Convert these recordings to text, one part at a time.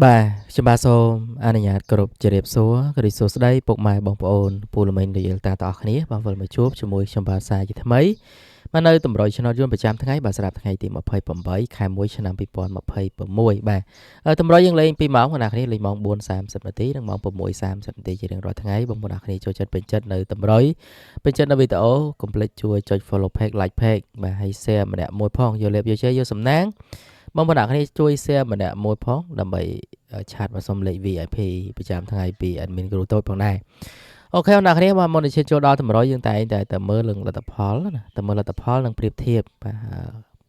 បាទខ្ញុំបាទសូមអនុញ្ញាតគោរពជម្រាបសួរគ្រីស្ទសួស្តីពុកម៉ែបងប្អូនពូលមីងដែលយើងតាទាំងអស់គ្នាបាទវិលមកជួបជាមួយខ្ញុំបាទសាជាថ្មីបាទនៅតម្រុយឆ្នោតយន្តប្រចាំថ្ងៃបាទស្រាប់ថ្ងៃទី28ខែ1ឆ្នាំ2026បាទតម្រុយយើងលេង2ម៉ោងបងប្អូនគ្នាលេងម៉ោង4:30នាទីនិងម៉ោង6:30នាទីជារៀងរាល់ថ្ងៃបងប្អូនគ្នាចូលចិត្តពេញចិត្តនៅតម្រុយពេញចិត្តនៅវីដេអូកុំភ្លេចជួយចុច follow page like page បាទហើយ share ម្នាក់មួយផងយកលេបយកជ័យយកសំណាងបងប្អូនគ្នាជួយ share ម្នាក់មួយផងដើម្បីឆាតមកសុំលេខ VIP ប្រចាំថ្ងៃពី admin គ្រូតូចផងដែរអូខេបងប្អូនគ្នាមកមុននឹងឈានចូលដល់តម្រុយយើងតែងតែមើលលទ្ធផលណាតែមើលលទ្ធផលនិងប្រៀបធៀបបាទ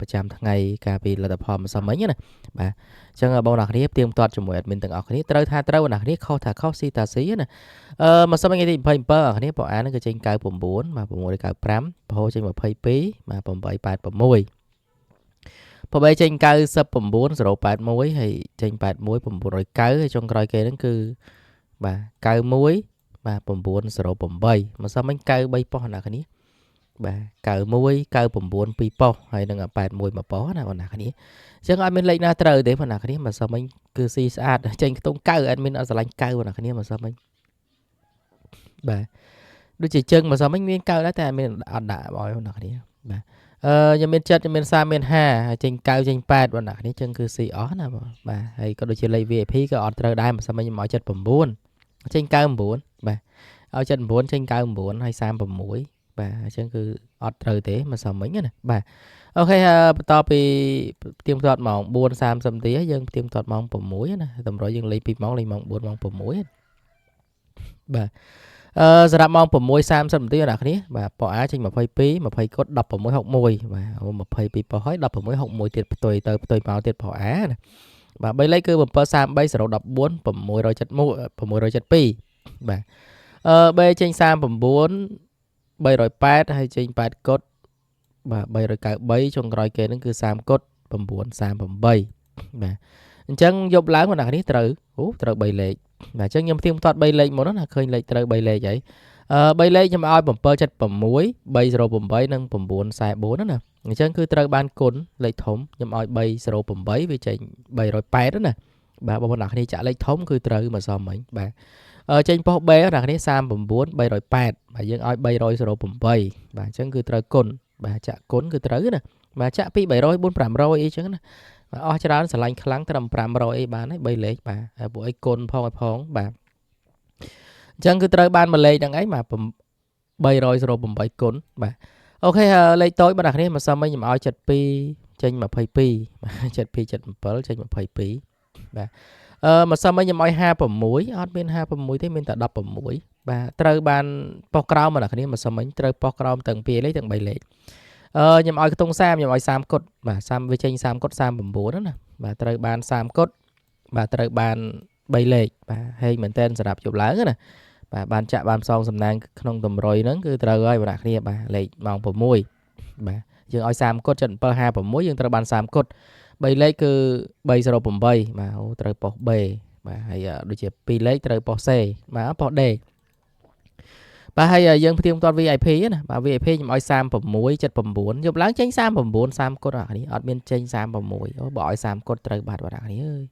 ប្រចាំថ្ងៃការពីលទ្ធផលមិនសមមិញណាបាទអញ្ចឹងបងប្អូនគ្នាផ្ទៀងផ្ទាត់ជាមួយ admin ទាំងអស់គ្នាត្រូវថាត្រូវបងប្អូនគ្នាខុសថាខុសស៊ីតាស៊ីណាមកសមមិញថ្ងៃទី27បងប្អូនគ្នាបងអាននឹងក៏ចេញ99បាទ695ប្រហូរចេញ22បាទ886ពបែចេញ99.081ហើយចេញ81990ហើយចុងក្រោយគេហ្នឹងគឺបាទ91បាទ908មកសមមិញ93ប៉ុស្តិ៍ណាគ្នាបាទ91 99 2ប៉ុស្តិ៍ហើយនឹង81 1ប៉ុស្តិ៍ណាបងប្អូនគ្នាអញ្ចឹងអត់មានលេខណាត្រូវទេបងប្អូនគ្នាមកសមមិញគឺស៊ីស្អាតចេញខ្ទង់9អត់មានអត់ស្រឡាញ់9បងប្អូនគ្នាមកសមមិញបាទដូចជាជើងមកសមមិញមាន9ដែរតែអត់មានអត់ដាក់បងប្អូនគ្នាបាទខ្ញុំមានចិត្តខ្ញុំមានសារមាន5ហើយចេញ9ចេញ8បងប្អូនគ្នាចឹងគឺស៊ីអស់ណាបាទហើយក៏ដូចជាលេខ VIP ក៏អត់ត្រូវដែរមកសមមិញខ្ញុំឲ្យចិត្ត9ចេញ99បាទឲ្យចិត្ត9ចេញ99ហើយ36បាទអញ្ចឹងគឺអត់ត្រូវទេមកសមមិញណាបាទអូខេបន្តពីផ្ទៀងផ្ទាត់ម៉ោង4:30នាទីហើយយើងផ្ទៀងផ្ទាត់ម៉ោង6ណាតម្រុយយើងលេង2ម៉ោងលេងម៉ោង4ម៉ោង6បាទសម្រាប់ម៉ោង6:30នាទីបងប្អូនគ្នាបាទប៉អាចេញ22 20កុដ1661បាទ22ប៉ុហើយ1661ទៀតផ្ទុយទៅផ្ទុយមកទៀតប៉អាណាបាទ3លេខគឺ733 014 671 672បាទB ចេញ39 308ហើយចេញ8កុដបាទ393ចុងក្រោយគេហ្នឹងគឺ30កុដ938បាទអញ្ចឹងយប់ឡើងបងប្អូនគ្នាត្រូវត្រូវ3លេខបាទអញ្ចឹងខ្ញុំផ្ទៀងផ្ទាត់3លេខមកណាឃើញលេខត្រូវ3លេខហើយ3លេខខ្ញុំឲ្យ776 308និង944ណាអញ្ចឹងគឺត្រូវបានគុណលេខធំខ្ញុំឲ្យ308វាចេញ308ណាបាទបងប្អូនអ្នកគ្នាចាក់លេខធំគឺត្រូវមកសមមិញបាទចេញប៉ុស B អ្នកគ្នា39 308បាទយើងឲ្យ308បាទអញ្ចឹងគឺត្រូវគុណបាទចាក់គុណគឺត្រូវណាបាទចាក់ពី300 4 500អីចឹងណាបាទអស់ច្រើនស្រឡាញ់ខ្លាំងត្រឹម500អីបានហើយ3លេខបាទហើយពួកអីគុណផងឲ្យផងបាទអញ្ចឹងគឺត្រូវបានមួយលេខហ្នឹងឯងបាទ308គុណបាទអូខេលេខតូចបងប្អូនគ្នាមកសមមិញខ្ញុំឲ្យ72ចេញ22បាទ72 77ចេញ22បាទមកសមមិញខ្ញុំឲ្យ56អត់មាន56ទេមានតែ16បាទត្រូវបានប៉ុសក្រោមបងប្អូនគ្នាមកសមមិញត្រូវប៉ុសក្រោមទាំង2លេខទាំង3លេខខ្ញុំឲ្យខ្ទង់30ខ្ញុំឲ្យ30កុដបាទ30វាចេញ30កុដ39ណាបាទត្រូវបាន30កុដបាទត្រូវបាន3លេខបាទហើយមែនតើសម្រាប់ជប់ឡើងណាបាទបានចាក់បានផ្សងសំណាងក្នុងតម្រុយហ្នឹងគឺត្រូវហើយបងប្អូនគ្នាបាទលេខម៉ោង6បាទយើងឲ្យ30កុដ7756យើងត្រូវបាន30កុដ3លេខគឺ308បាទត្រូវប៉ុស B បាទហើយដូចជា2លេខត្រូវប៉ុស C បាទប៉ុស D បាទហើយយើងផ្ទៀងផ្ទាត់ VIP ណាបាទ VIP ខ្ញុំឲ្យ36 79យប់ឡើងចេញ39 30កុដអានេះអត់មានចេញ36អូបើឲ្យ30កុដត្រូវបាត់បងប្អូនគ្នាអើយ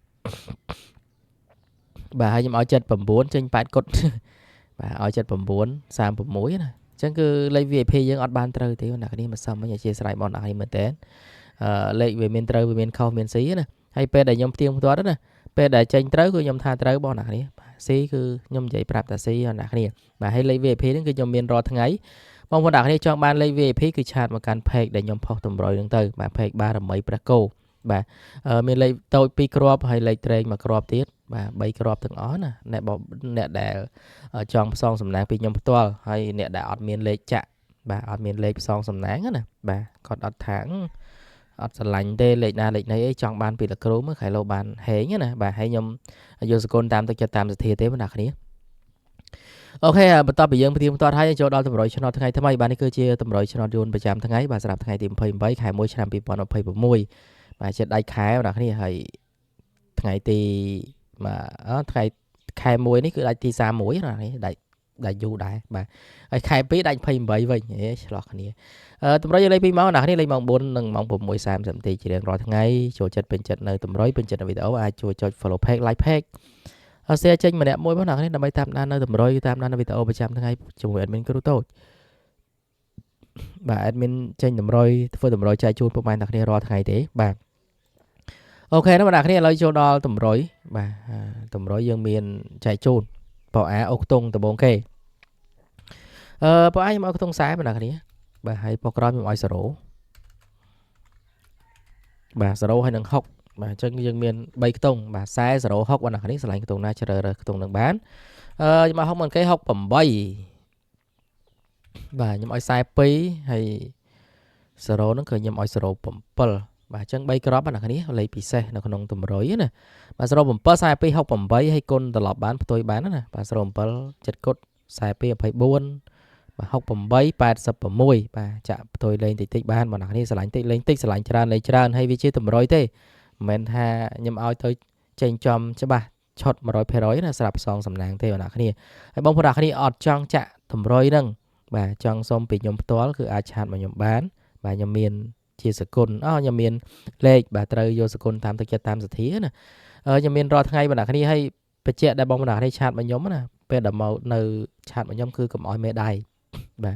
បាទហើយខ្ញុំឲ្យ79ចេញ8កុដបាទឲ្យ79 36ណាអញ្ចឹងគឺលេខ VIP យើងអត់បានត្រូវទេបងប្អូនគ្នាមកសុំវិញអធិស្ឋានបងប្អូនគ្នាមែនតើលេខវាមានត្រូវវាមានខុសមានស៊ីណាហើយពេលដែលខ្ញុំផ្ទៀងផ្ទាត់ណាពេលដែលចេញត្រូវគឺខ្ញុំថាត្រូវបងប្អូនគ្នាស៊ីគឺខ្ញុំនិយាយប្រាប់តាស៊ីបងប្អូនគ្នាបាទហើយលេខ VIP ហ្នឹងគឺខ្ញុំមានរាល់ថ្ងៃបងប្អូនគ្នាចង់បានលេខ VIP គឺឆាតមកកាន់ page ដែលខ្ញុំផុសតម្រុយហ្នឹងទៅបាទ page បារមីព្រះគោបាទមានលេខតូច2គ្រាប់ហើយលេខត្រេង1គ្រាប់ទៀតបាទ3គ្រាប់ទាំងអស់ណាអ្នកដែលចង់ផ្សងសំណាងពីខ្ញុំផ្ទាល់ហើយអ្នកដែលអត់មានលេខចាក់បាទអត់មានលេខផ្សងសំណាងណាបាទគាត់អត់ថាអត់ស្រឡាញ់ទេលេខណាលេខណីអីចង់បានពីលោកគ្រូមើលខែលោបានហេងណាបាទហើយខ្ញុំយកសកលតាមទឹកចិត្តតាមសទ្ធាទេបងប្អូនគ្នាអូខេបន្ទាប់ពីយើងផ្ទៀងផ្ទាត់ហើយចូលដល់តម្រុយឆ្នោតថ្ងៃថ្មីបាទនេះគឺជាតម្រុយឆ្នោតយួនប្រចាំថ្ងៃបាទសម្រាប់ថ្ងៃទី28ខែ1ឆ្នាំ2026បាទជាដាច់ខែបងប្អូនគ្នាហើយថ្ងៃទីថ្ងៃខែ1នេះគឺដាច់ទី31ណានេះដាច់ đại du đại bà ai khai pí đại phây bảy vậy nhé lọt này tụm rồi lấy pí máu nào này lấy mong 4 nâng mong 6 30 tí chỉ đang rồi tháng ngày chỗ chất bên chất nơi tụm rồi bên chất video ai cho follow page like page share trên mà đẹp môi máu nào này làm bài tam nan nơi tụm rồi tam nan video ประจำtháng ngày chung với admin cứ tốt bà admin trên tụm rồi phơi tụm rồi chạy chun ประมาณ tháng này rồi tháng ngày thế bà ok nó mà đặt này lấy cho đo tụm rồi bà tụm rồi dương miền chạy chun bỏ á ô tung tụm ok bỏ ai mà ô tung sai mà đặt này bà hay bỏ crom như mọi sổ bà sổ hay nâng học bà chân dương miền bay tung bà sai sổ học bạn đặt này lại tung na chờ rồi tung nâng bán nhưng mà không mình cái học bẩm bay bà nhưng mọi sai pí hay sổ nó cười như mọi sổ bẩm pal bà chân bay crom bạn đặt này lấy pì xe nó còn nông tụm rồi nè bà sổ bẩm pal sai pí học bẩm bay hay côn tờ lọp bán tôi bán nè bà sổ bẩm pal chật cốt sai pí phải buôn bà học bẩm bay 86 bà chạm tôi lên tích ban mà nãy sờ lạnh tích lên tích sờ lạnh tràn lấy tràn hay vi chia tầm rồi thế mình ha nhầm ao tới trên chom chứ bà chót mà rồi phe rồi là sập song sầm nàng thế mà nãy bông phật nãy ọt chong chạ tầm rồi nâng bà chong xôm bị nhom toálคืออาชาญmà nhom bán bà nhom miền chia sẻ cồn nhom miền lệ bà trời vô sẻ cồn tam thực chất tam sẻ thía nè nhom miền rồi thay bà nãy hayไปเจาะได้บองมันได้ชาติมันยมนะเป็นดำเอาในชาติมันยมคือกับอ้อยเมได้bà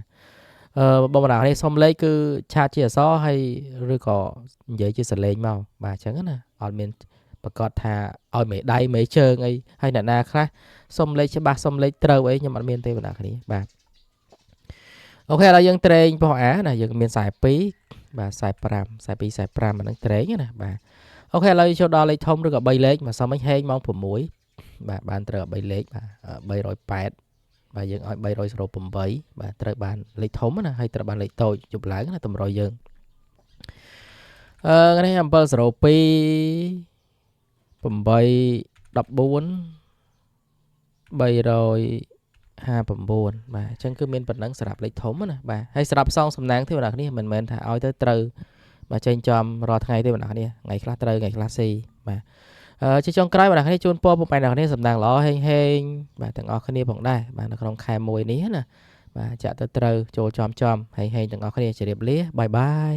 บางอย่างในซ่อมเล็กคือชาเชียซ้อให้หรือก็เยอะจะเสลงมาbà chẳngนะออนเมนประกอบท่าอ้อยเมได้เมเชิงไอ้ให้หน้าหน้าครับซ่อมเล็กใช่ป่ะซ่อมเล็กเตอร์ไว้ยังมันเมียนเตะบางอย่างนี้bàโอเคเรายังเตรงพอนะยังเมียนสายปีสายปรามสายปีสายปรามมันต้องเตรงนะbàโอเคเราจะดอเลยทมหรือกับใบเล็กมาซ่อมไม่แห้งมองผมมวยbàเตอร์ใบเล็กใบรอยแปดbà dân ở bay rồi sổ bầm bấy bà trời bàn lấy thốn nè hay trời bàn lấy tôi chụp lại cái này tầm rồi dân cái này em bao sổ pi bầm bấy đập bốn bay rồi ha bầm buồn bà chân cứ miên bật nắng sạp lấy thốn nè bà hay sạp xong sầm nắng thế mà này mình thả oi tới trời bà trên chòm rồi ngày thế mà này ngày class trời ngày class si bà chỉ trong cái màให้จูนโป้ไปนะนี่สำนักล้อเฮงๆแบบต่างออกคนนี้ผมได้แบบนักร้องคายมวยนี้นะแบบจะเตอโจจอมให้ต่างออกคนนี้จะเรียบเรียบาย